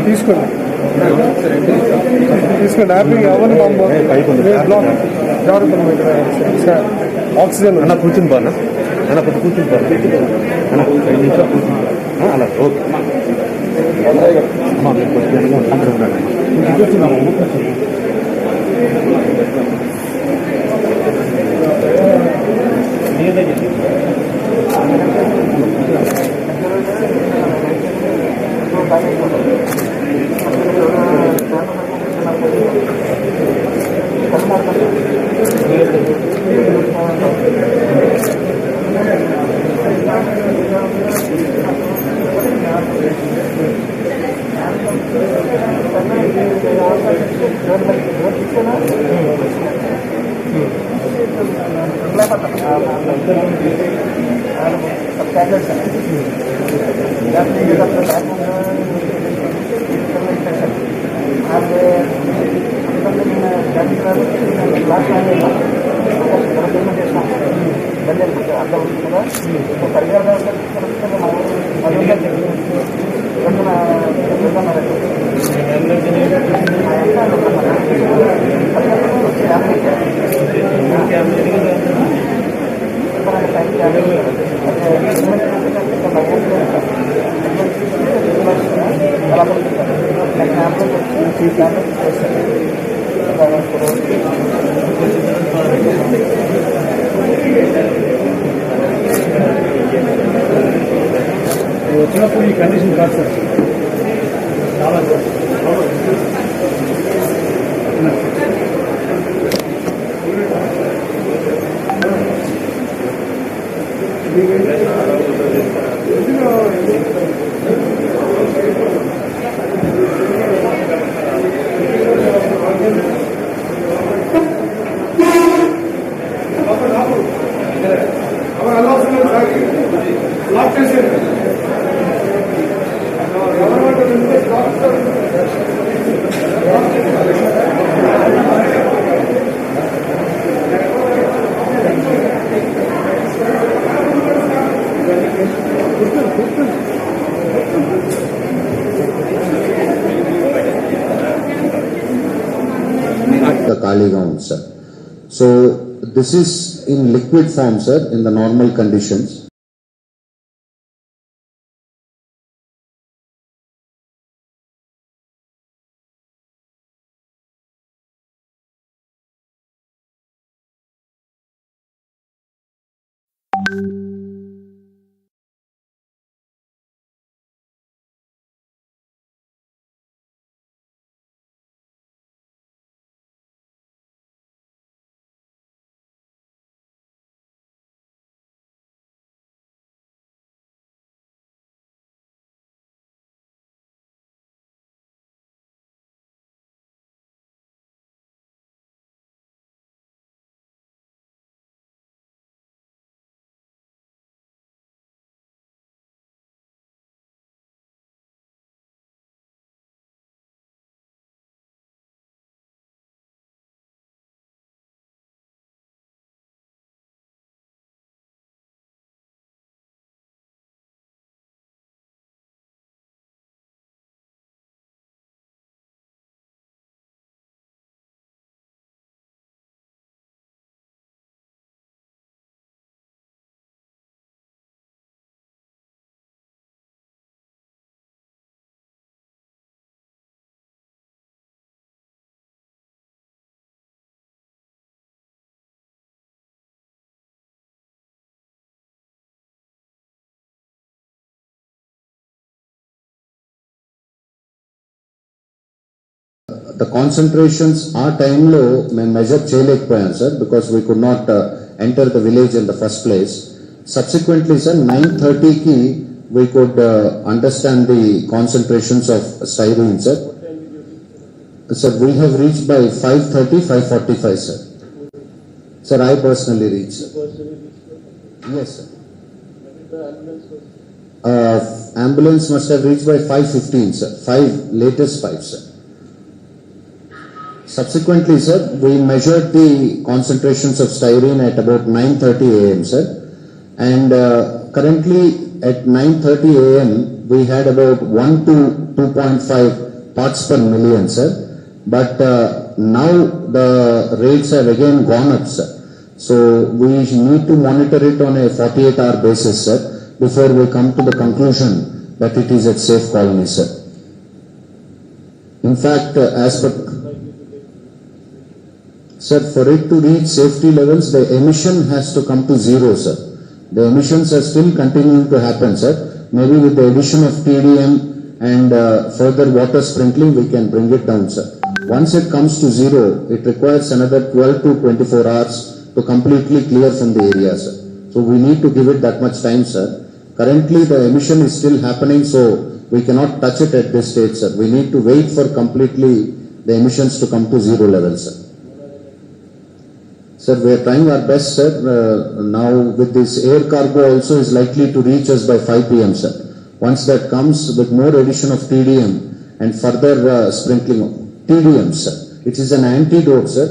తీసుకోండి హ్యాపీగా ఎవరిని బ్లాక్ జాగ్రత్త ఆక్సిజన్ అన్న కూర్చుని బాగా అన్న కొద్ది కూర్చుని బాగా అన్న 5 నిమిషాలు కూర్చుని అలా ఓకే అందరూ ఉండాలి వచ్చినప్పుడు ఈ కండిషన్ కాదు సార్ చాలా ఖాళీగా ఉంది sir. So this is in liquid form sir in the normal conditions. The concentrations our time lo మేము measure చేయలేకపోయాం sir because we could not enter the village in the first place. Subsequently sir 9:30 ki we could understand the concentrations of styrene sir. Sir we have reached by 5:30 5:45 sir. Sir I personally reached sir. Yes sir. ambulance must have reached by 5:15, sir. Latest 5, sir. Subsequently, sir, we measured the concentrations of styrene at about 9:30 a.m., sir. And currently at 9:30 a.m., we had about 1 to 2.5 parts per million, sir. But now the rates have again gone up, sir. So we need to monitor it on a 48-hour basis, sir, before we come to the conclusion that it is at safe colony, sir. In fact, as per... Sir, for it to reach safety levels, the emission has to come to zero, sir. The emissions are still continuing to happen, sir. Maybe with the addition of TDM and further water sprinkling, we can bring it down, sir. Once it comes to zero, it requires another 12 to 24 hours to completely clear from the area, sir. So we need to give it that much time, sir. Currently, the emission is still happening, so we cannot touch it at this stage, sir. We need to wait for completely the emissions to come to zero level, sir. Sir, we are trying our best, sir. Now with this air cargo also is likely to reach us by 5 p.m., sir. Once that comes with more addition of TDM and further sprinkling of TDM, sir. It is an antidote, sir.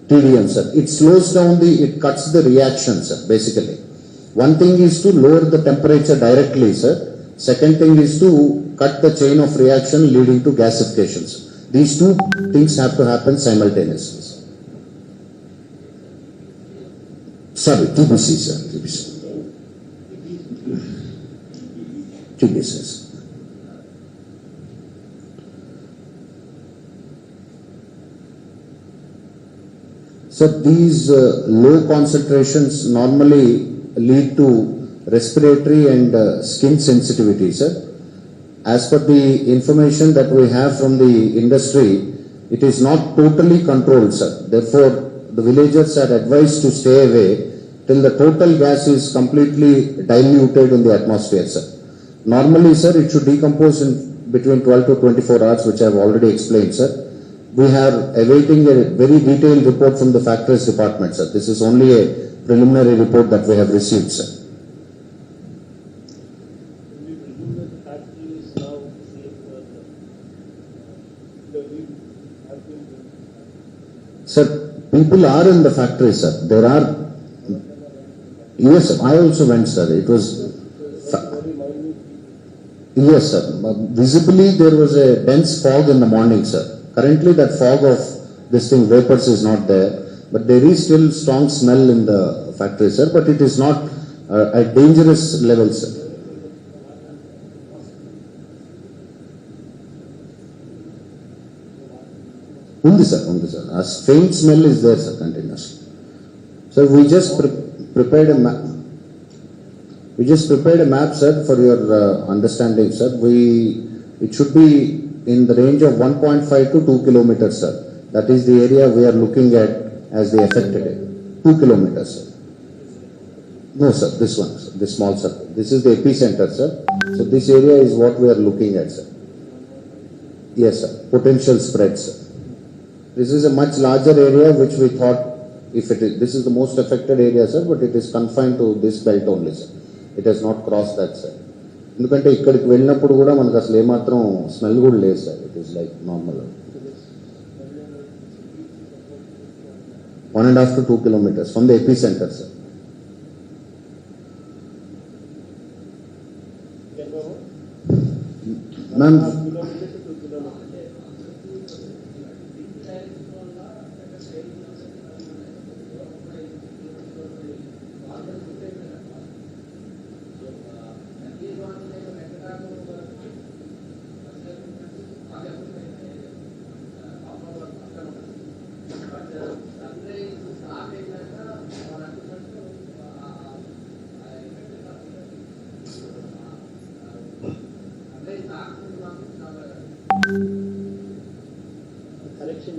TDM, sir. It slows down it cuts the reaction, sir, basically. One thing is to lower the temperature directly, sir. Second thing is to cut the chain of reaction leading to gasification, sir. These two things have to happen simultaneously. Sorry, TBC, sir. TBC, sir. So these low concentrations normally lead to respiratory and skin sensitivity, sir. As per the information that we have from the industry, it is not totally controlled, sir. Therefore, the villagers are advised to stay away till the total gas is completely diluted in the atmosphere, sir. Normally, sir, it should decompose in between 12 to 24 hours, which I have already explained, sir. We are awaiting a very detailed report from the factories department, sir. This is only a preliminary report that we have received, sir. Sir, people are in the factory, sir. There are... Yes, sir. I also went, sir. It was... Yes, sir. Visibly, there was a dense fog in the morning, sir. Currently, that fog of this thing, vapors is not there. But there is still strong smell in the factory, sir. But it is not at dangerous level, sir. Undi, sir. A faint smell is there, sir, continuously. So we just prepared a map. We just prepared a map, sir, for your understanding, sir. It should be in the range of 1.5 to 2 kilometers, sir. That is the area we are looking at as the affected area. 2 kilometers, sir. No, sir, this one, sir, this small circle. This is the epicenter, sir. So this area is what we are looking at, sir. Yes, sir. Potential spread, sir. This is a much larger area which we thought, this is the most affected area, sir, but it is confined to this belt only, sir. It has not crossed that, sir. ఎందుకంటే ఇక్కడికి వెళ్ళినప్పుడు కూడా మనకు అసలు ఏమాత్రం smell కూడా లేదు, sir. It is like normal. 1.5 to 2 kilometers from the epicenter, sir. Ma'am, correction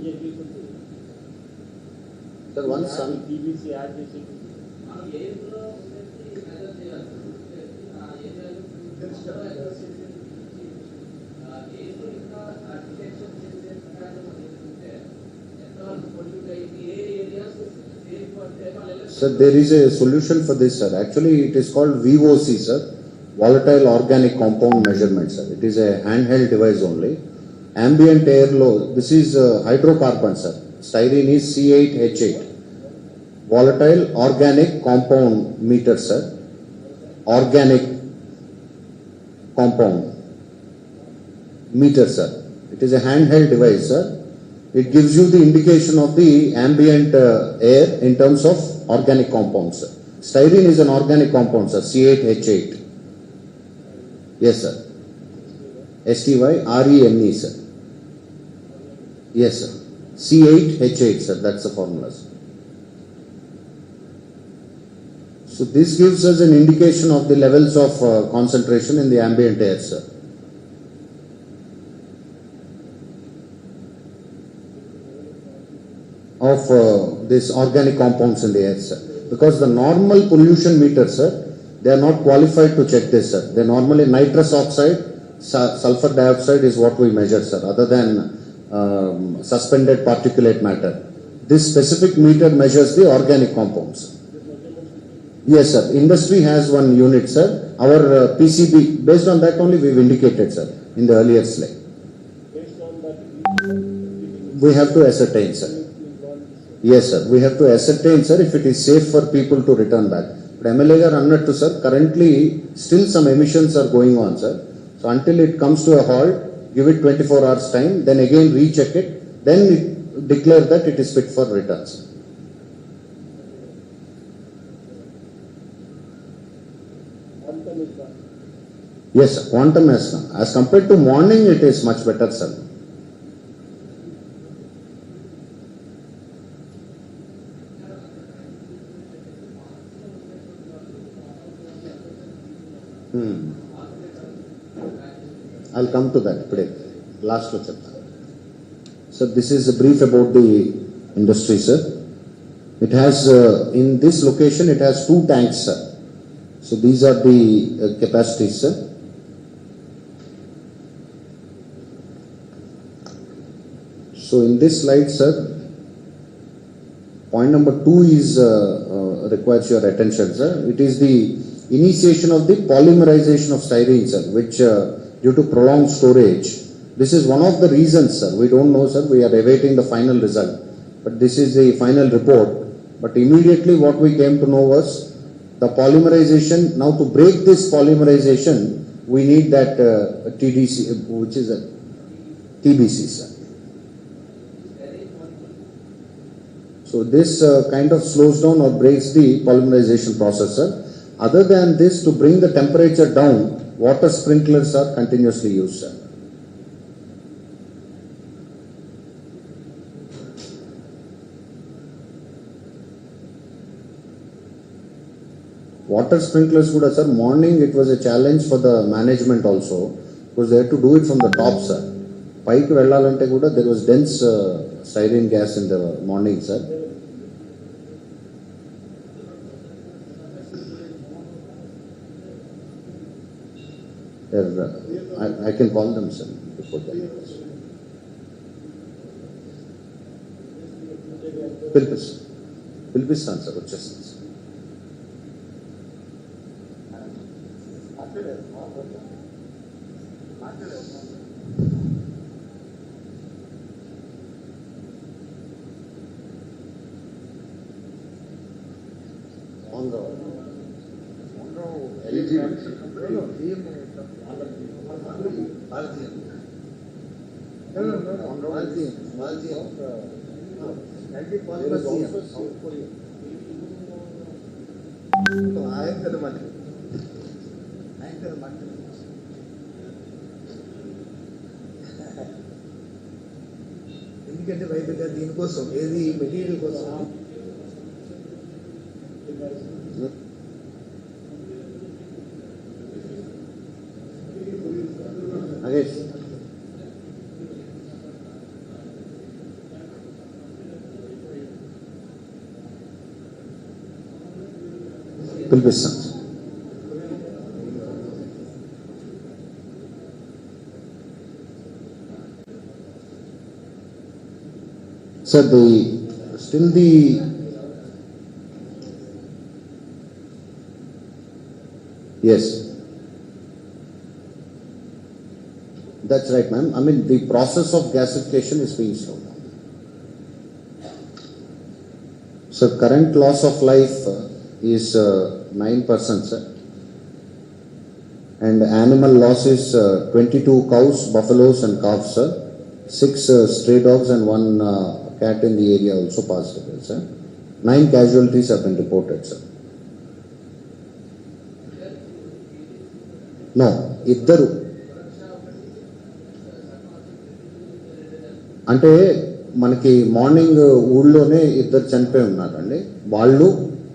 sir, once some TBC add this Sir, there is a solution for this, sir. Actually, it is called VOC, sir. volatile organic compound measurement, sir. It is a handheld device only. Ambient air low, this is hydrocarbon, sir. Styrene is C8H8. Volatile organic compound meter, sir. Organic compound meter, sir. It is a handheld device, sir. It gives you the indication of the ambient air in terms of organic compounds, sir. Styrene is an organic compound, sir. C8H8. Yes, sir. STYRENE, sir. Yes, sir. C8H8, sir. That's the formula, sir. So this gives us an indication of the levels of concentration in the ambient air, sir. Of this organic compounds in the air, sir. Because the normal pollution meter, sir, they are not qualified to check this, sir. They normally nitrous oxide, sulfur dioxide is what we measure, sir, other than suspended particulate matter. This specific meter measures the organic compounds. Yes, sir. Industry has one unit, sir. Our PCB, based on that only we've indicated, sir, in the earlier slide. Based on that, We have to ascertain, sir. Yes, sir. We have to ascertain, sir, if it is safe for people to return back. But MLA garu annattu, sir, currently still some emissions are going on, sir. So until it comes to a halt, give it 24 hours time, then again recheck it, then declare that it is fit for return, sir. quantum is the Yes, sir. Quantum has come. As compared to morning, it is much better, sir. I'll come to that today. Last lecture. So this is a brief about the industry, sir. It has, in this location, it has 2 tanks, sir. So these are the capacities, sir. So in this slide, sir, point number 2 is requires your attention, sir. It is the initiation of the polymerization of styrene, sir, which due to prolonged storage, this is one of the reasons, sir. We don't know, sir. We are awaiting the final result, but this is the final report. But immediately what we came to know was the polymerization. Now to break this polymerization, we need that TDC, which is a TBC, sir. So this kind of slows down or breaks the polymerization process, sir. Other than this, to bring the temperature down, water sprinklers are continuously used, sir. Water sprinklers would have, sir, morning it was a challenge for the management also, because they had to do it from the top, sir. Pike vellalante kuda there was dense styrene gas in the morning, sir. I can call them, sir, before that. పిలిపిస్తాను sir, వచ్చేస్తాను sir. ఎందుకంటే రైతుగా దీనికోసం ఏది material కోసం Nagesh. పిలిపిస్తాను. Sir, still the yes. That's right, ma'am. I mean, the process of gasification is being slowed down. So current loss of life is 9%, sir. And animal loss is 22 cows, buffaloes and calves, sir. 6 stray dogs and 1 cat in the area also passed away, sir. 9 casualties have been reported, sir. No, ఇద్దరు అంటే మనకి morning ఊళ్ళోనే ఇద్దరు చనిపోయి ఉన్నారండి. వాళ్ళు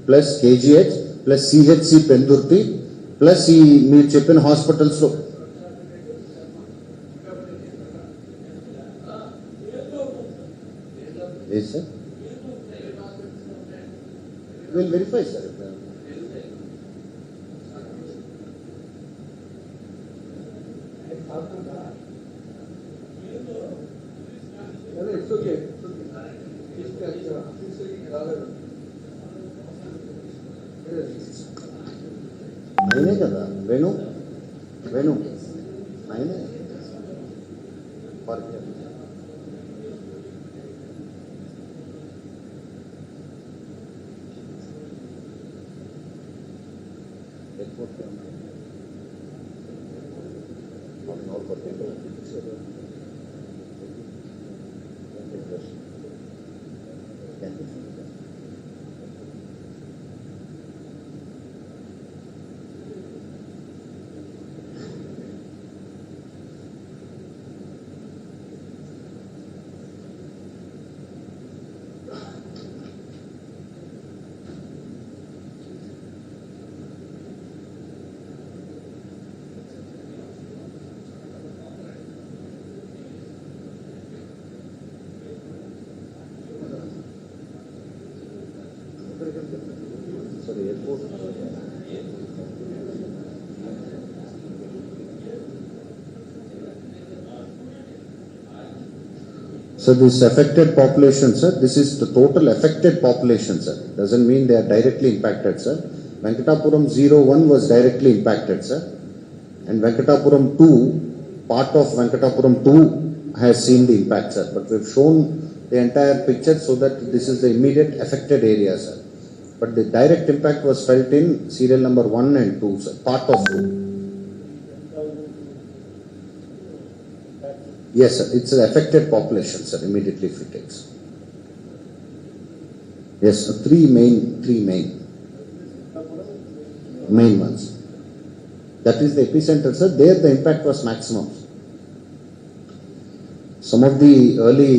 plus KGH plus CHC Pendurthi plus ఈ మీరు చెప్పిన హాస్పిటల్స్లో ఏ sir will verify sir. It's okay. ఆయనే కదా వేణు వేణు ఆయనే park airport sorry, airport. So this affected population, sir, this is the total affected population, sir. Doesn't mean they are directly impacted, sir. Venkatapuram 01 was directly impacted, sir. And Venkatapuram 2, part of Venkatapuram 2 has seen the impact, sir. But we've shown the entire picture so that this is the immediate affected area, sir. But the direct impact was felt in serial number 1 and 2, sir. Part of 2. Yes, sir. It's an affected population, sir, immediately if it takes. Yes, sir. Three main ones. That is the epicenter, sir. There the impact was maximum. Some of the early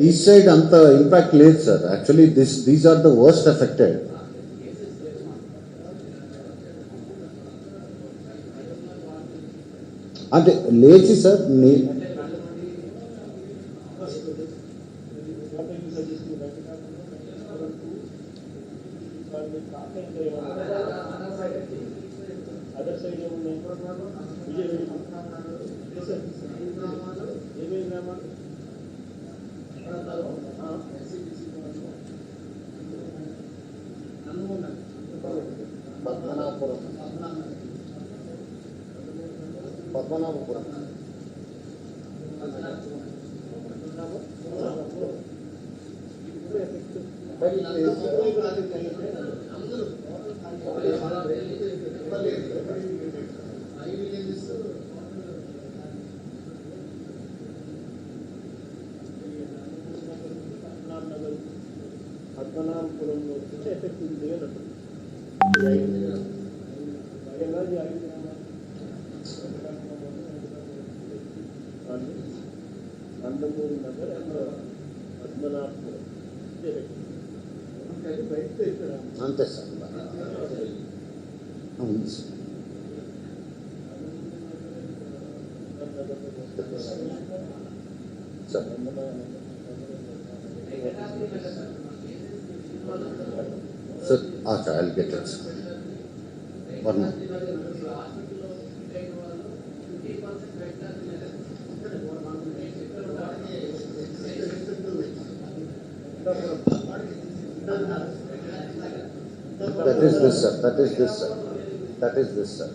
east side anta impact లేదు sir. Actually these are the worst affected. అంటే లేచి sir other side ఏమున్నాయి ఏమేమి గ్రామాలు పద్మనాభపురం పద్మనాభపురంలో వచ్చే effect ఉంది అన్నట్టు Nandamuri Nagar and Padmanabhapuram అంతే సార్. అవును sir. Sir, okay, I'll get it. One more. That is this, sir. That is this, sir. That is this, sir.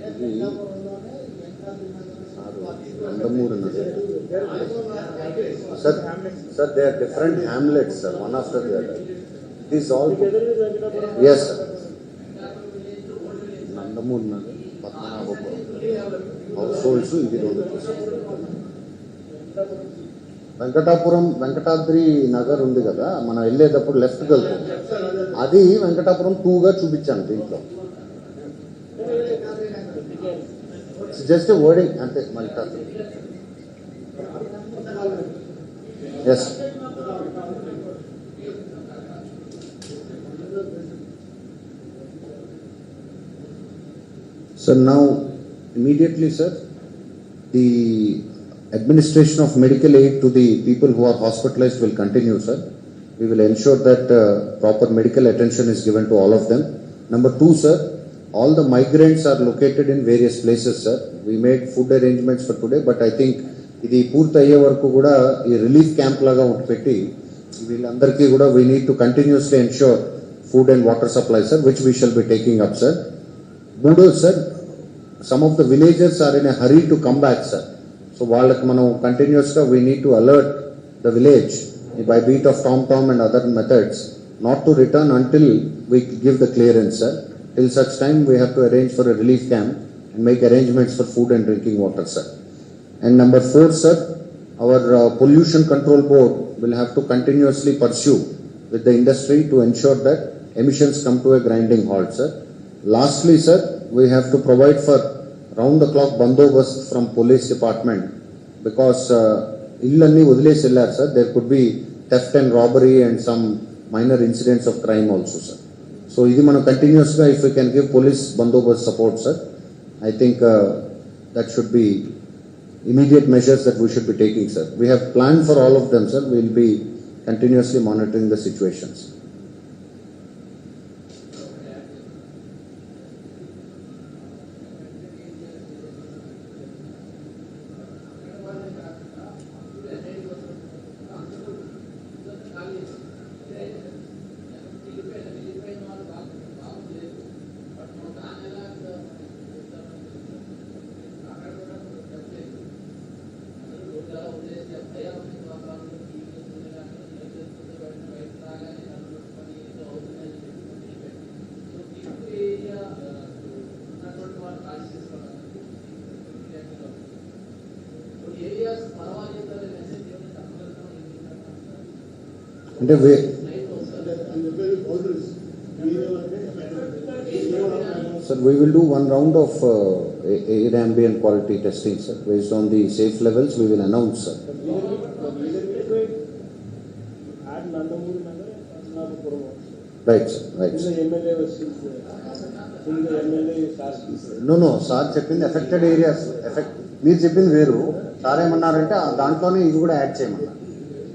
ఇది Nandamuri Nagar. Sir, they are different hamlets, sir, one after the other. These all. Yes, sir. Nandamuri Nagar, Padmanabhapuram. House holds ఇది రెండు. వెంకటాపురం వెంకటాద్రి నగర్ ఉంది కదా, మనం వెళ్ళేటప్పుడు లెఫ్ట్కి వెళ్తాం, అది వెంకటాపురం 2గా చూపించాను దీంట్లో. జస్ట్ వర్డింగ్ అంతే. Mallikarjun. Yes. Sir, now immediately, sir, the administration of medical aid to the people who are hospitalized will continue, sir. We will ensure that proper medical attention is given to all of them. Number 2, sir, all the migrants are located in various places, sir. We made food arrangements for today, but I think ఇది పూర్తి అయ్యే వరకు కూడా ఈ relief camp లాగా ఒకటి పెట్టి వీళ్ళందరికీ కూడా we need to continuously ensure food and water supply, sir, which we shall be taking up, sir. Budo, sir, some of the villagers are in a hurry to come back, sir. So వాళ్ళకి మనం కంటిన్యూస్గా we need to alert the village by beat of tom-tom and other methods not to return until we give the clearance, sir. Till such time we have to arrange for a relief camp and make arrangements for food and drinking water, sir. And number 4, sir, our pollution control board will have to continuously pursue with the industry to ensure that emissions come to a grinding halt, sir. Lastly, sir, we have to provide for round-the-clock bandobast from police department because illanni వదిలేసి వెళ్ళారు, sir. There could be theft and robbery and some minor incidents of crime also, sir. So ఇది మనం continuously, if we can give police bandobast support, sir, I think that should be immediate measures that we should be taking, sir. We have planned for all of them, sir. We will be continuously monitoring the situations. అంటే sir, we will do one round of air ambient quality testing, sir. Based on the safe levels, we will announce, sir. Add Nandamuri Nagar and Padmanapuram also. Right, sir. Right, This sir. is the MLA versus the MLA task. No, sir చెప్పింది affected areas. మీరు చెప్పింది వేరు. Sir ఏమన్నారంటే దాంట్లోనే ఇది కూడా add చేయమన్నారు,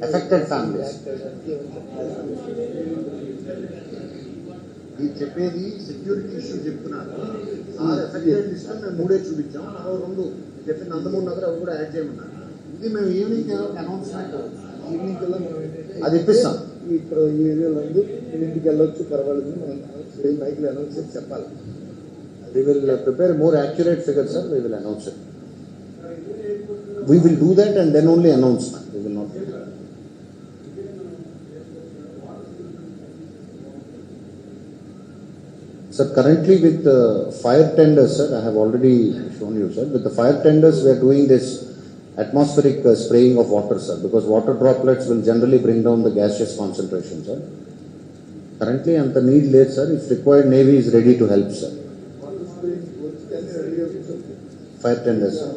affected families. మీరు చెప్పేది సెక్యూరిటీ ఇష్యూ చెప్తున్నారు. సార్ ఎఫెక్టెడ్ లిస్ట్ మేము 3 చూపించాం, మరో 2 చెప్పిన నందమూరి నగర్ అవి కూడా యాడ్ చేయమన్నారు. ఇది మేము ఈవినింగ్ అనౌన్స్మెంట్ ఈవినింగ్ కల్లా మనం ఏంటంటే అది ఇప్పిస్తాం. ఇక్కడ ఈ ఏరియాలో ఇంటికి వెళ్ళొచ్చు, పర్వాలేదు, మనం మైక్లో అనౌన్స్ చేసి చెప్పాలి. We will prepare a more accurate figure, sir. We will announce it. We will do that and then only announce that. We will not do that. Sir, currently with the fire tenders, sir, I have already shown you, sir. With the fire tenders, we are doing this atmospheric spraying of water, sir, because water droplets will generally bring down the gaseous concentration, sir. Currently, and the need late, sir. If required, Navy is ready to help, sir. Fire tenders, sir.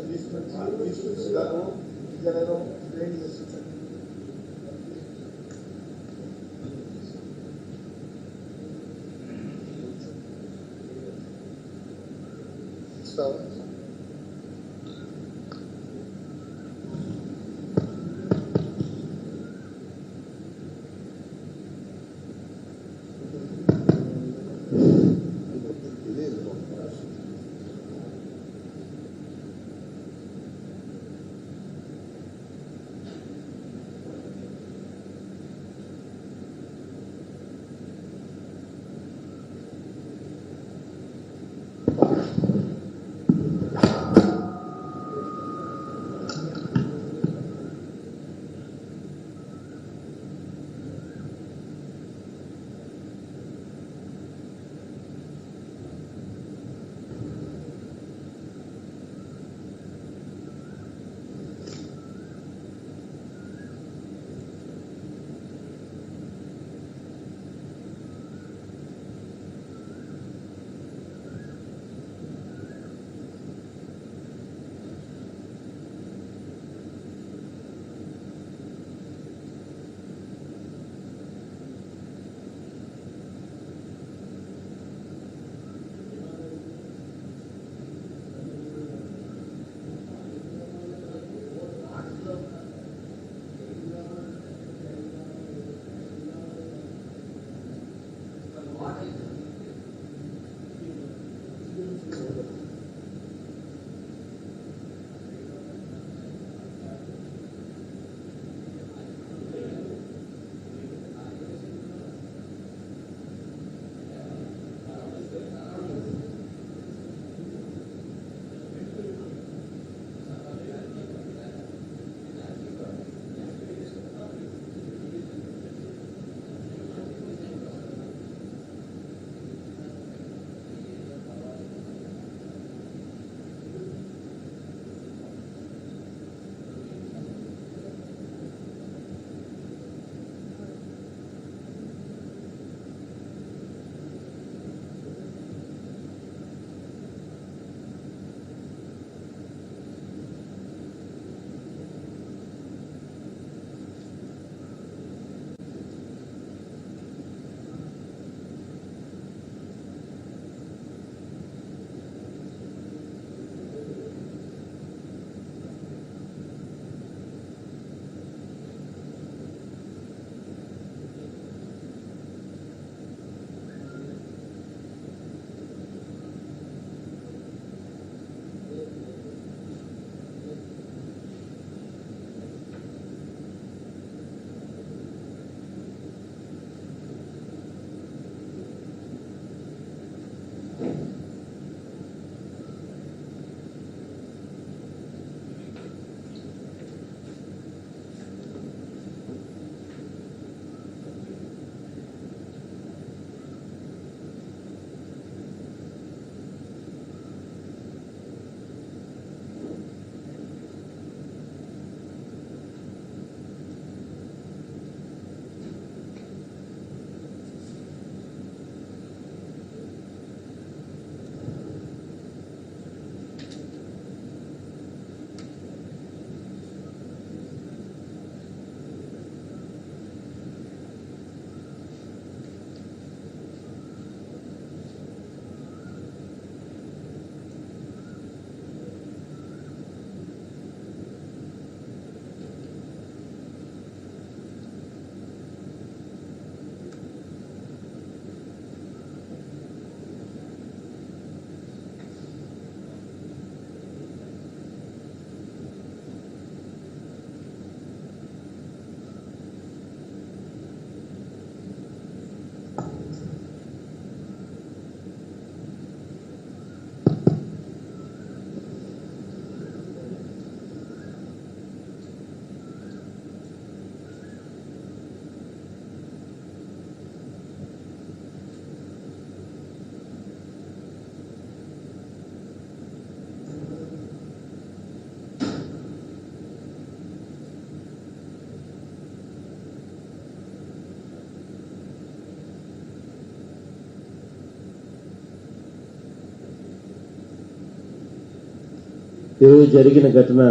ఈరోజు జరిగిన ఘటన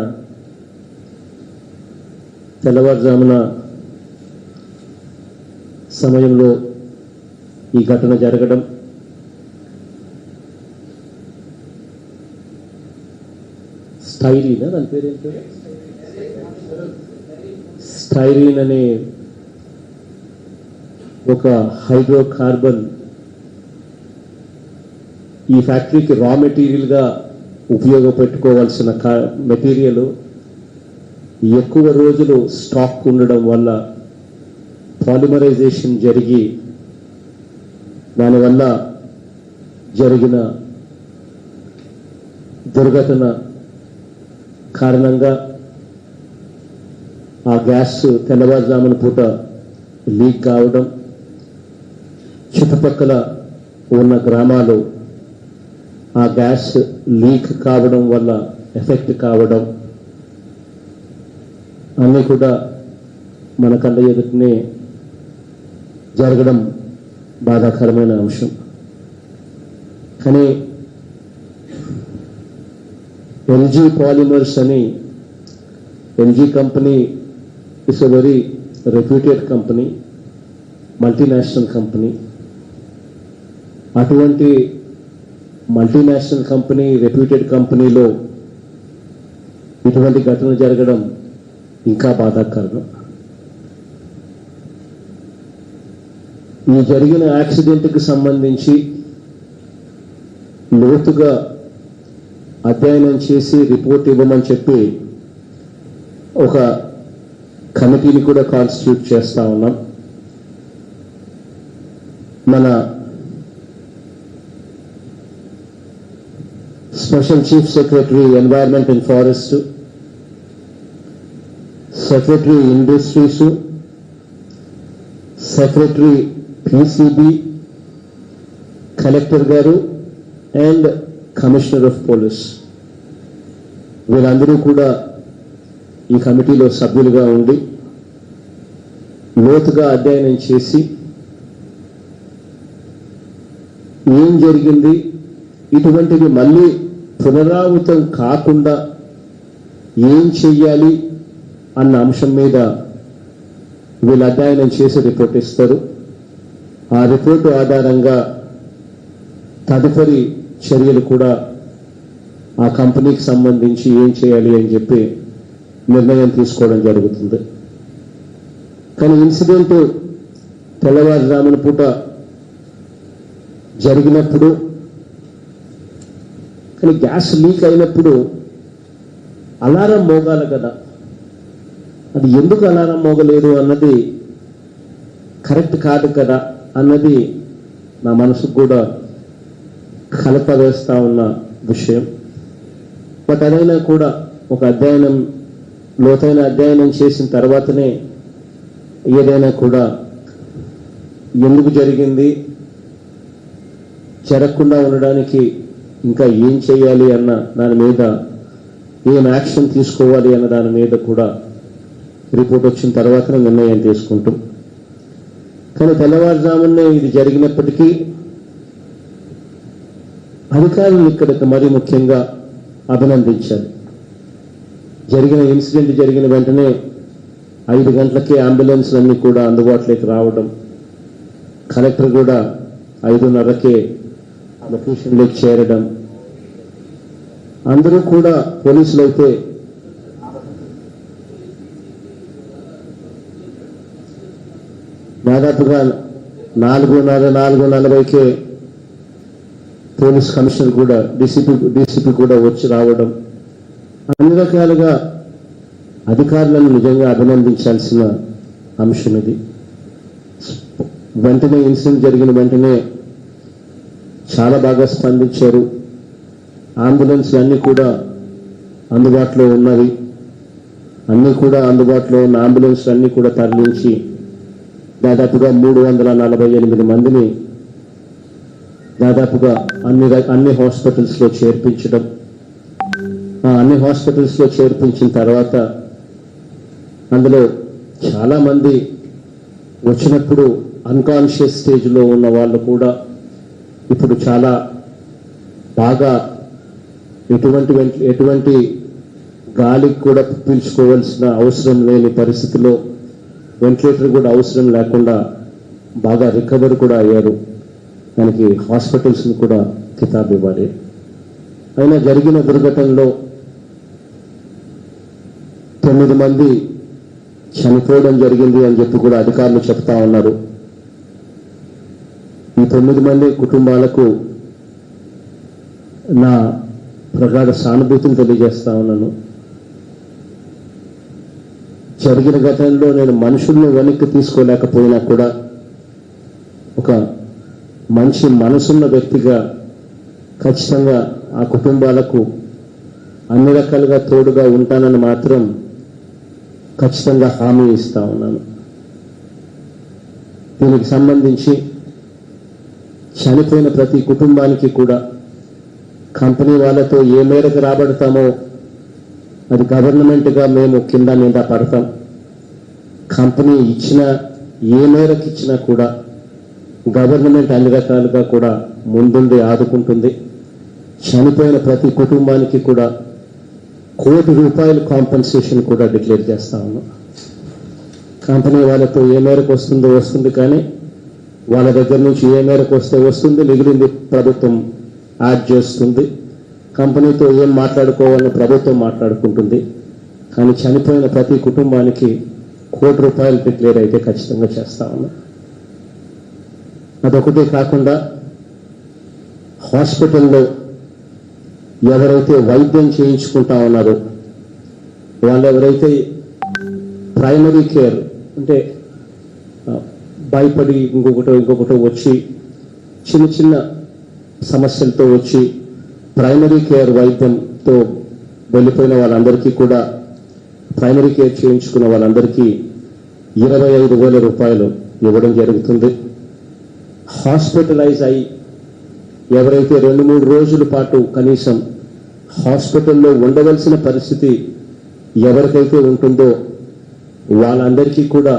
తెల్లవారుజామున సమయంలో ఈ ఘటన జరగడం స్టైరీనా దాని పేరేంటి స్టైరీన్ అనే ఒక హైడ్రోకార్బన్ ఈ ఫ్యాక్టరీకి రా మెటీరియల్గా ఉపయోగపెట్టుకోవాల్సిన మెటీరియల్ ఎక్కువ రోజులు స్టాక్ ఉండడం వల్ల పాలిమరైజేషన్ జరిగి దానివల్ల జరిగిన దుర్ఘటన కారణంగా ఆ గ్యాస్ తెల్లవారుజామున పూట లీక్ కావడం, చుట్టుపక్కల ఉన్న గ్రామాలు ఆ గ్యాస్ లీక్ కావడం వల్ల ఎఫెక్ట్ కావడం అన్నీ కూడా మన కళ్ళ ఎదుటనే జరగడం బాధాకరమైన అంశం. కానీ ఎల్జీ పాలిమర్స్ అని LG company is a very reputed company, multinational company. అటువంటి మల్టీనేషనల్ కంపెనీ, రెప్యూటెడ్ కంపెనీలో ఇటువంటి ఘటన జరగడం ఇంకా బాధాకరం. ఈ జరిగిన యాక్సిడెంట్కి సంబంధించి లోతుగా అధ్యయనం చేసి రిపోర్ట్ ఇవ్వమని చెప్పి ఒక కమిటీని కూడా కాన్స్టిట్యూట్ చేస్తా ఉన్నాం. మన special chief secretary environment and forest, secretary industries, secretary PCB, collector గారు అండ్ కమిషనర్ ఆఫ్ పోలీస్ వీళ్ళందరూ కూడా ఈ కమిటీలో సభ్యులుగా ఉండి లోతుగా అధ్యయనం చేసి ఏం జరిగింది, ఇటువంటివి మళ్ళీ పునరావృతం కాకుండా ఏం చెయ్యాలి అన్న అంశం మీద వీళ్ళు అధ్యయనం చేసి రిపోర్ట్ ఇస్తారు. ఆ రిపోర్టు ఆధారంగా తదుపరి చర్యలు కూడా ఆ కంపెనీకి సంబంధించి ఏం చేయాలి అని చెప్పి నిర్ణయం తీసుకోవడం జరుగుతుంది. కానీ ఇన్సిడెంట్ తెల్లవారుజామున పూట జరిగినప్పుడు, కానీ గ్యాస్ లీక్ అయినప్పుడు అలారం మోగాలి కదా, అది ఎందుకు అలారం మోగలేదు అన్నది కరెక్ట్ కాదు కదా అన్నది నా మనసుకు కూడా కలపవేస్తా ఉన్న విషయం. బట్ అదైనా కూడా ఒక అధ్యయనం, లోతైన అధ్యయనం చేసిన తర్వాతనే ఏదైనా కూడా ఎందుకు జరిగింది, జరగకుండా ఉండడానికి ఇంకా ఏం చేయాలి అన్న దాని మీద, ఏం యాక్షన్ తీసుకోవాలి అన్న దాని మీద కూడా రిపోర్ట్ వచ్చిన తర్వాతనే నిర్ణయం తీసుకుంటాం. కానీ తెల్లవారుజామునే ఇది జరిగినప్పటికీ అధికారులు ఇక్కడికి మరీ ముఖ్యంగా అభినందించాలి. జరిగిన ఇన్సిడెంట్ జరిగిన వెంటనే 5 గంటలకే అంబులెన్స్లన్నీ కూడా అందుబాటులోకి రావడం, కలెక్టర్ కూడా 5:30కే లొకేషన్లోకి చేరడం, అందరూ కూడా పోలీసులు అయితే దాదాపుగా 4:40కే పోలీస్ కమిషనర్ కూడా డీసీపీ కూడా వచ్చి రావడం, అన్ని రకాలుగా అధికారులను నిజంగా అభినందించాల్సిన అంశం ఇది. వెంటనే ఇన్సిడెంట్ జరిగిన వెంటనే చాలా బాగా స్పందించారు. అంబులెన్స్ అన్నీ కూడా అందుబాటులో ఉన్నవి, అన్నీ కూడా అందుబాటులో ఉన్న అంబులెన్స్ అన్నీ కూడా తరలించి దాదాపుగా 348 మందిని దాదాపుగా అన్ని హాస్పిటల్స్లో చేర్పించడం, అన్ని హాస్పిటల్స్లో చేర్పించిన తర్వాత అందులో చాలామంది వచ్చినప్పుడు అన్కాన్షియస్ స్టేజ్లో ఉన్న వాళ్ళు కూడా ఇప్పుడు చాలా బాగా ఎటువంటి గాలికి కూడా పీల్చుకోవాల్సిన అవసరం లేని పరిస్థితిలో వెంటిలేటర్ కూడా అవసరం లేకుండా బాగా రికవర్ కూడా అయ్యారు. దానికి హాస్పిటల్స్ని కూడా కితాబ్ ఇవ్వాలి. అయినా జరిగిన దుర్ఘటనలో 9 మంది చనిపోవడం జరిగింది అని చెప్పి కూడా అధికారులు చెప్తా ఉన్నారు. ఈ 9 మంది కుటుంబాలకు నా ప్రగాఢ సానుభూతిని తెలియజేస్తా ఉన్నాను. జరిగిన ఘటనలో నేను మనుషుల్ని వెనక్కి తీసుకోలేకపోయినా కూడా ఒక మంచి మనసున్న వ్యక్తిగా ఖచ్చితంగా ఆ కుటుంబాలకు అన్ని రకాలుగా తోడుగా ఉంటానని మాత్రం ఖచ్చితంగా హామీ ఇస్తా ఉన్నాను. దీనికి సంబంధించి చనిపోయిన ప్రతి కుటుంబానికి కూడా కంపెనీ వాళ్ళతో ఏ మేరకు రాబడతామో అది గవర్నమెంట్గా మేము కింద మీద పడతాం. కంపెనీ ఇచ్చిన ఏ మేరకు ఇచ్చినా కూడా గవర్నమెంట్ అన్ని రకాలుగా కూడా ముందుండి ఆదుకుంటుంది. చనిపోయిన ప్రతి కుటుంబానికి కూడా ₹1 కోటి కాంపెన్సేషన్ కూడా డిక్లేర్ చేస్తా ఉన్నాం. కంపెనీ వాళ్ళతో ఏ మేరకు వస్తుందో వస్తుంది, కానీ వాళ్ళ దగ్గర నుంచి ఏ మేరకు వస్తే వస్తుంది, మిగిలింది ప్రభుత్వం యాడ్ చేస్తుంది. కంపెనీతో ఏం మాట్లాడుకోవాలని ప్రభుత్వం మాట్లాడుకుంటుంది. కానీ చనిపోయిన ప్రతి కుటుంబానికి ₹1 కోటి డిక్లేర్ అయితే ఖచ్చితంగా చేస్తా ఉన్నాం. అదొకటే కాకుండా హాస్పిటల్లో ఎవరైతే వైద్యం చేయించుకుంటా ఉన్నారో వాళ్ళు ఎవరైతే ప్రైమరీ కేర్ అంటే భయపడి ఇంకొకటో వచ్చి చిన్న చిన్న సమస్యలతో వచ్చి ప్రైమరీ కేర్ వైద్యంతో వెళ్ళిపోయిన వాళ్ళందరికీ కూడా ప్రైమరీ కేర్ చేయించుకున్న వాళ్ళందరికీ ₹25,000 ఇవ్వడం జరుగుతుంది. హాస్పిటలైజ్ అయి ఎవరైతే 2-3 రోజుల పాటు కనీసం హాస్పిటల్లో ఉండవలసిన పరిస్థితి ఎవరికైతే ఉంటుందో వాళ్ళందరికీ కూడా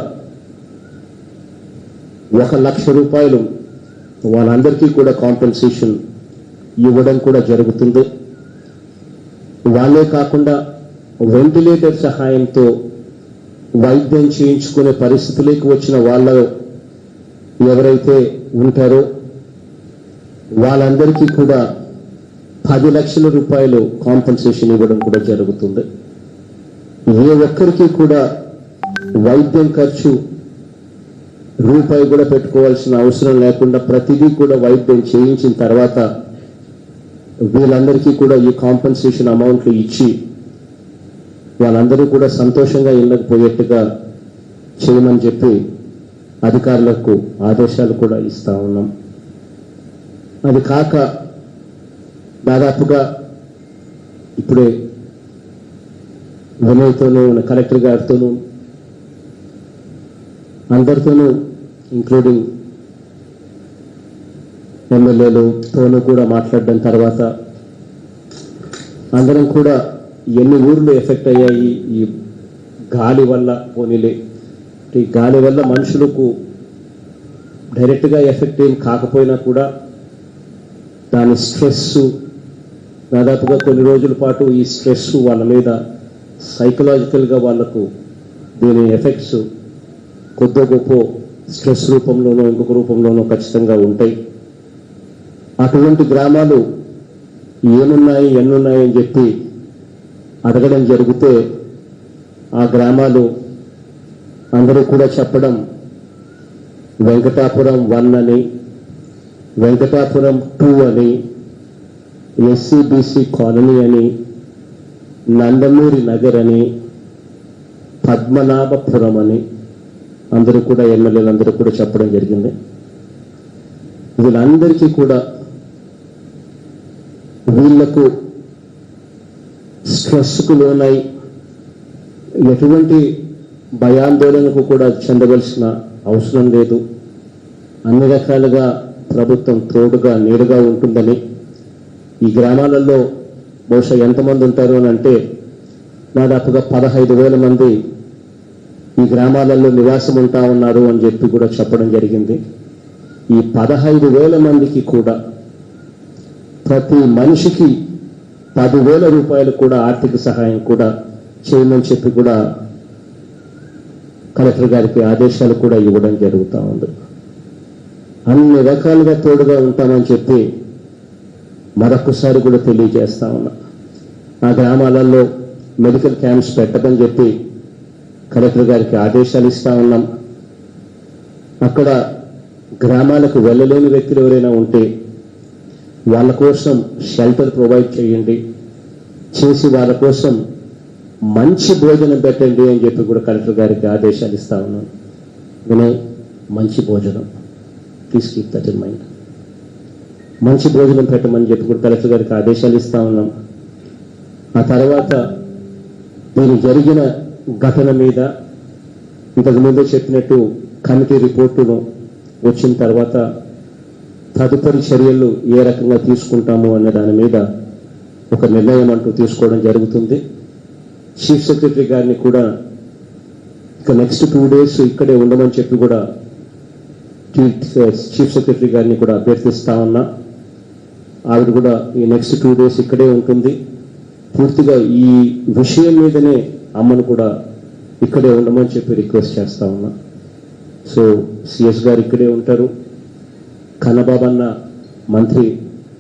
₹1,00,000 వాళ్ళందరికీ కూడా కాంపెన్సేషన్ ఇవ్వడం కూడా జరుగుతుంది. వాళ్ళే కాకుండా వెంటిలేటర్ సహాయంతో వైద్యం చేయించుకునే పరిస్థితులకు వచ్చిన వాళ్ళు ఎవరైతే ఉంటారో వాళ్ళందరికీ కూడా ₹10 లక్షల కాంపెన్సేషన్ ఇవ్వడం కూడా జరుగుతుంది. ఏ ఒక్కరికి కూడా వైద్యం ఖర్చు రూపాయి కూడా పెట్టుకోవాల్సిన అవసరం లేకుండా ప్రతిదీ కూడా వైద్యం చేయించిన తర్వాత వీళ్ళందరికీ కూడా ఈ కాంపెన్సేషన్ అమౌంట్లు ఇచ్చి వాళ్ళందరూ కూడా సంతోషంగా ఇళ్ళకపోయేట్టుగా చేయమని చెప్పి అధికారులకు ఆదేశాలు కూడా ఇస్తా ఉన్నాం. అది కాక దాదాపుగా ఇప్పుడే వినయ్తోనూ కలెక్టర్ గారితోనూ అందరితోనూ ఇంక్లూడింగ్ ఎమ్మెల్యేలతోనూ కూడా మాట్లాడడం తర్వాత అందరం కూడా ఎన్ని ఊర్లు ఎఫెక్ట్ అయ్యాయి ఈ గాలి వల్ల, పోనీలే ఈ గాలి వల్ల మనుషులకు డైరెక్ట్గా ఎఫెక్ట్ ఏం కాకపోయినా కూడా దాని స్ట్రెస్ దాదాపుగా కొన్ని రోజుల పాటు ఈ స్ట్రెస్ వాళ్ళ మీద సైకలాజికల్గా వాళ్లకు దీని ఎఫెక్ట్స్ కొద్ది గొప్ప స్ట్రెస్ రూపంలోనో ఇంకొక రూపంలోనో ఖచ్చితంగా ఉంటాయి. అటువంటి గ్రామాలు ఏమున్నాయి ఎన్నున్నాయి అని చెప్పి అడగడం జరిగితే ఆ గ్రామాలు అందరూ కూడా చెప్పడం వెంకటాపురం 1 అని, వెంకటాపురం 2 అని, ఎస్సీబీసీ కాలనీ అని, నందమూరి నగర్ అని, పద్మనాభపురం అని అందరూ కూడా ఎమ్మెల్యేలందరూ కూడా చెప్పడం జరిగింది. వీళ్ళందరికీ కూడా వీళ్లకు స్ట్రెస్కు లోనై ఎటువంటి భయాందోళనకు కూడా చెందవలసిన అవసరం లేదు. అన్ని రకాలుగా ప్రభుత్వం తోడుగా నీడుగా ఉంటుందని, ఈ గ్రామాలలో బహుశా ఎంతమంది ఉంటారు అని అంటే దాదాపుగా 15,000 మంది ఈ గ్రామాలలో నివాసం ఉంటా ఉన్నారు అని చెప్పి కూడా చెప్పడం జరిగింది. ఈ 15,000 మందికి కూడా ప్రతి మనిషికి 10,000 రూపాయలు కూడా ఆర్థిక సహాయం కూడా చేయమని చెప్పి కూడా కలెక్టర్ గారికి ఆదేశాలు కూడా ఇవ్వడం జరుగుతూ ఉంది. అన్ని రకాలుగా తోడుగా ఉంటామని చెప్పి మరొకసారి కూడా తెలియజేస్తా ఉన్నా. ఆ గ్రామాలలో మెడికల్ క్యాంప్స్ పెట్టమని చెప్పి కలెక్టర్ గారికి ఆదేశాలు ఇస్తా ఉన్నాం. అక్కడ గ్రామాలకు వెళ్ళలేని వ్యక్తులు ఎవరైనా ఉంటే వాళ్ళ కోసం షెల్టర్ ప్రొవైడ్ చేయండి, చేసి వాళ్ళ కోసం మంచి భోజనం పెట్టండి అని చెప్పి కూడా కలెక్టర్ గారికి ఆదేశాలు ఇస్తా ఉన్నాం. వినయ్, మంచి భోజనం, please keep that in mind. మంచి భోజనం పెట్టమని చెప్పి కూడా కలెక్టర్ గారికి ఆదేశాలు ఇస్తా ఉన్నాం. ఆ తర్వాత దీని జరిగిన ఘటన మీద ఇంతకుముందే చెప్పినట్టు కమిటీ రిపోర్టును వచ్చిన తర్వాత తదుపరి చర్యలు ఏ రకంగా తీసుకుంటాము అనే దాని మీద ఒక నిర్ణయం అంటూ తీసుకోవడం జరుగుతుంది. చీఫ్ సెక్రటరీ గారిని కూడా ఇక నెక్స్ట్ 2 days ఇక్కడే ఉండమని చెప్పి కూడా చీఫ్ సెక్రటరీ గారిని కూడా అభ్యర్థిస్తా ఉన్నా. ఆవిడ కూడా ఈ నెక్స్ట్ 2 days ఇక్కడే ఉంటుంది. పూర్తిగా ఈ విషయం మీదనే అమ్మను కూడా ఇక్కడే ఉండమని చెప్పి రిక్వెస్ట్ చేస్తా ఉన్నా. సో సిఎస్ గారు ఇక్కడే ఉంటారు, కన్నబాబన్న మంత్రి,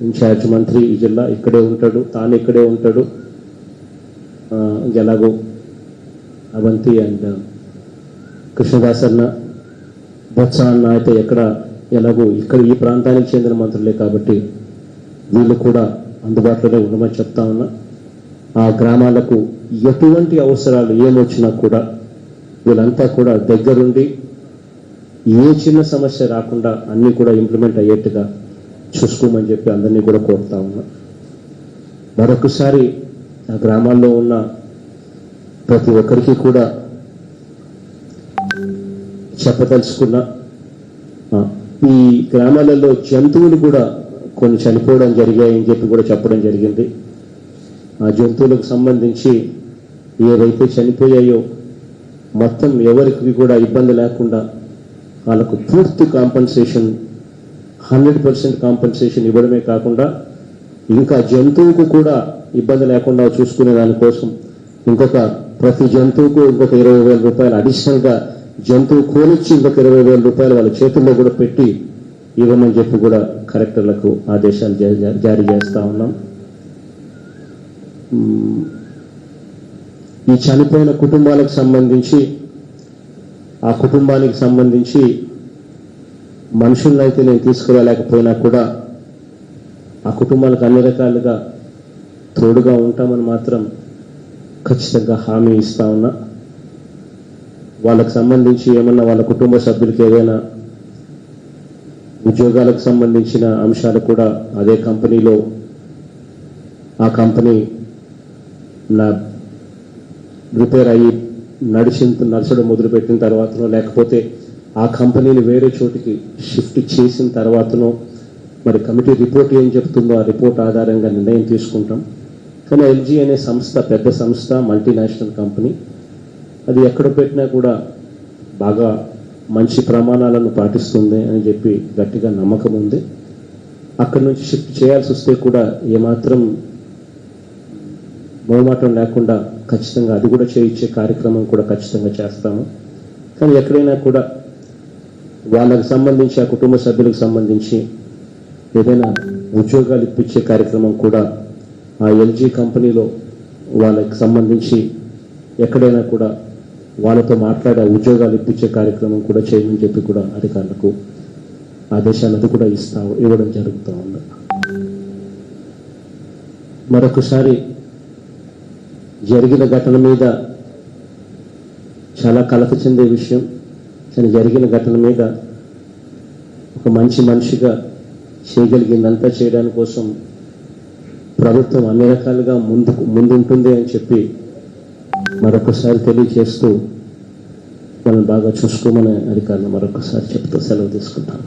ఇన్ఛార్జ్ మంత్రి ఈ జిల్లా ఇక్కడే ఉంటాడు, తాను ఇక్కడే ఉంటాడు. ఎలాగో అవంతి అండ్ కృష్ణదాస్ అన్న, బొత్స అన్న అయితే ఎలాగో ఇక్కడ ఈ ప్రాంతానికి చెందిన మంత్రులే కాబట్టి వీళ్ళు కూడా అందుబాటులోనే ఉండమని చెప్తా ఉన్నా. ఆ గ్రామాలకు ఎటువంటి అవసరాలు ఏమొచ్చినా కూడా వీళ్ళంతా కూడా దగ్గరుండి ఏ చిన్న సమస్య రాకుండా అన్నీ కూడా ఇంప్లిమెంట్ అయ్యేట్టుగా చూసుకోమని చెప్పి అందరినీ కూడా కోరుతా ఉన్నా. మరొకసారి ఆ గ్రామాల్లో ఉన్న ప్రతి ఒక్కరికి కూడా చెప్పదలుచుకున్నా, ఈ గ్రామాలలో జంతువులు కూడా కొన్ని చనిపోవడం జరిగాయని చెప్పి కూడా చెప్పడం జరిగింది. ఆ జంతువులకు సంబంధించి ఏవైతే చనిపోయాయో మొత్తం ఎవరికి కూడా ఇబ్బంది లేకుండా వాళ్ళకు పూర్తి కాంపన్సేషన్ 100% కాంపన్సేషన్ ఇవ్వడమే కాకుండా ఇంకా జంతువుకు కూడా ఇబ్బంది లేకుండా చూసుకునే దానికోసం ప్రతి జంతువుకు ఇంకొక 20,000 రూపాయలు అడిషనల్గా జంతువు కోనిచ్చి ఇంకొక 20,000 రూపాయలు వాళ్ళ చేతుల్లో కూడా పెట్టి ఇవ్వమని చెప్పి కూడా కలెక్టర్లకు ఆదేశాలు జారీ చేస్తా ఉన్నాం. ఈ చనిపోయిన కుటుంబాలకు సంబంధించి ఆ కుటుంబానికి సంబంధించి మనుషులను అయితే నేను తీసుకురాలేకపోయినా కూడా ఆ కుటుంబాలకు అన్ని రకాలుగా తోడుగా ఉంటామని మాత్రం ఖచ్చితంగా హామీ ఇస్తా ఉన్నా. వాళ్ళకు సంబంధించి ఏమన్నా వాళ్ళ కుటుంబ సభ్యులకి ఏదైనా ఉద్యోగాలకు సంబంధించిన అంశాలు కూడా అదే కంపెనీలో ఆ కంపెనీ రిపేర్ అయ్యి నడచడం మొదలుపెట్టిన తర్వాతనో లేకపోతే ఆ కంపెనీని వేరే చోటికి షిఫ్ట్ చేసిన తర్వాతనో మరి కమిటీ రిపోర్ట్ ఏం చెప్తుందో ఆ రిపోర్ట్ ఆధారంగా నిర్ణయం తీసుకుంటాం. కానీ ఎల్జీ అనే సంస్థ పెద్ద సంస్థ, మల్టీనేషనల్ కంపెనీ, అది ఎక్కడ పెట్టినా కూడా బాగా మంచి ప్రమాణాలను పాటిస్తుంది అని చెప్పి గట్టిగా నమ్మకం ఉంది. అక్కడి నుంచి షిఫ్ట్ చేయాల్సి వస్తే కూడా ఏమాత్రం మొహమాటం లేకుండా ఖచ్చితంగా అది కూడా చేయించే కార్యక్రమం కూడా ఖచ్చితంగా చేస్తాము. కానీ ఎక్కడైనా కూడా వాళ్ళకు సంబంధించి ఆ కుటుంబ సభ్యులకు సంబంధించి ఏదైనా ఉద్యోగాలు ఇప్పించే కార్యక్రమం కూడా ఆ ఎల్జీ కంపెనీలో వాళ్ళకి సంబంధించి ఎక్కడైనా కూడా వాళ్ళతో మాట్లాడే ఉద్యోగాలు ఇప్పించే కార్యక్రమం కూడా చేయమని చెప్పి కూడా అధికారులకు ఆదేశాలు కూడా ఇవ్వడం జరుగుతూ ఉంది. మరొకసారి జరిగిన ఘటన మీద చాలా కలత చెందే విషయం. కానీ జరిగిన ఘటన మీద ఒక మంచి మనిషిగా చేయగలిగిందంతా చేయడానికి కోసం ప్రభుత్వం అన్ని రకాలుగా ముందుంటుంది అని చెప్పి మరొకసారి తెలియజేస్తూ మనం బాగా చూసుకోమని అధికారులు మరొకసారి చెప్తూ సెలవు తీసుకుంటాను.